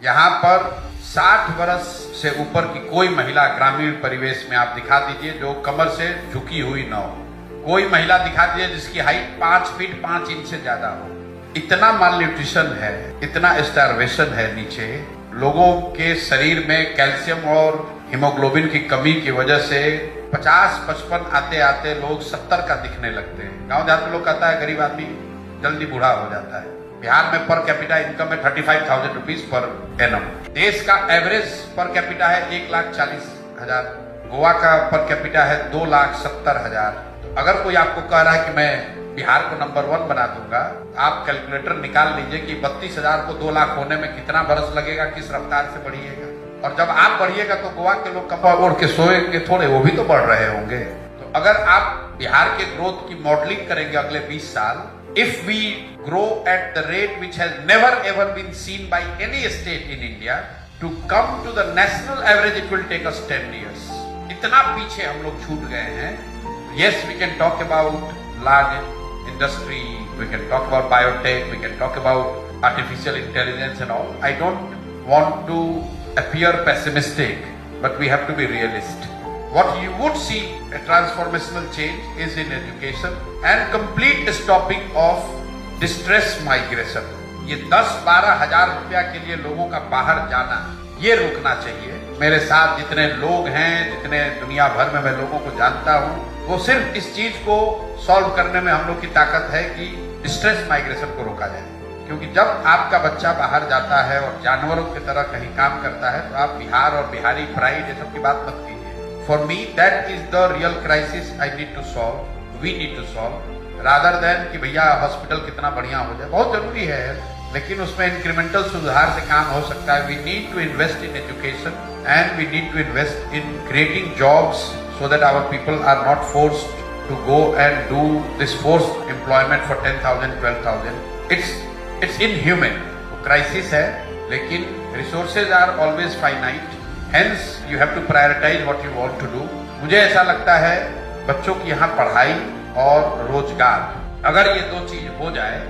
यहाँ पर 60 वर्ष से ऊपर की कोई महिला ग्रामीण परिवेश में आप दिखा दीजिए जो कमर से झुकी हुई न हो। कोई महिला दिखा दीजिए जिसकी हाइट 5 फीट 5 इंच से ज्यादा हो। इतना माल न्यूट्रिशन है, इतना स्टारवेशन है नीचे। लोगों के शरीर में कैल्शियम और हीमोग्लोबिन की कमी की वजह से 50-55 आते आते लोग 70 का दिखने लगते हैं। गांव देहात में लोग कहता है गरीब आदमी जल्दी बूढ़ा हो जाता है। बिहार में पर कैपिटा इनकम है 35,000 रुपीज पर एनम। देश का एवरेज पर कैपिटा है 1,40,000। गोवा का पर कैपिटा है 2,70,000। अगर कोई आपको कह रहा है कि मैं बिहार को नंबर 1 बना दूंगा, आप कैलकुलेटर निकाल लीजिए कि 32,000 को 2 लाख होने में कितना बरस लगेगा, किस रफ्तार से बढ़िएगा। और जब आप बढ़िएगा तो गोवा के लोग कपड़ा ओढ़ के सोएंगे थोड़े, वो भी तो बढ़ रहे होंगे। तो अगर आप बिहार के ग्रोथ की मॉडलिंग करेंगे अगले 20 साल, if we grow at the rate which has never ever been seen by any state in India, to come to the national average it will take us 10 years. इतना पीछे हम लोग छूट गए हैं। Yes, we can talk about large industry, we can talk about biotech, we can talk about artificial intelligence and all. I don't want to appear pessimistic, but we have to be realistic. What you would see a transformational change is in education and complete stopping of distress migration. ये 10-12 हजार रुपया के लिए लोगों का बाहर जाना, ये रुकना चाहिए। मेरे साथ जितने लोग हैं, जितने दुनिया भर में मैं लोगों को जानता हूँ, वो सिर्फ इस चीज को सॉल्व करने में हम लोग की ताकत है कि डिस्ट्रेस माइग्रेशन को रोका जाए। क्योंकि जब आपका बच्चा बाहर जाता है और जानवरों की तरह कहीं काम करता है तो आप बिहार और बिहारी प्राइड ये सब की बात मत कीजिए। For me, that is the real crisis I need to solve, we need to solve, rather than कि भैया हॉस्पिटल कितना बढ़िया हो जाए। बहुत जरूरी है, लेकिन उसमें इंक्रीमेंटल सुधार से काम हो सकता है। We need to invest in education and we need to invest in creating jobs so that our people are not forced to go and do this forced employment for 10,000, 12,000. It's inhuman. Crisis है, लेकिन resources are always finite. Hence, you have to prioritize what you want to do. मुझे ऐसा लगता है बच्चों की यहाँ पढ़ाई और रोजगार, अगर ये 2 चीज हो जाए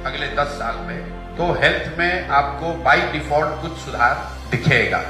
अगले 10 साल में, तो हेल्थ में आपको बाय डिफॉल्ट कुछ सुधार दिखेगा।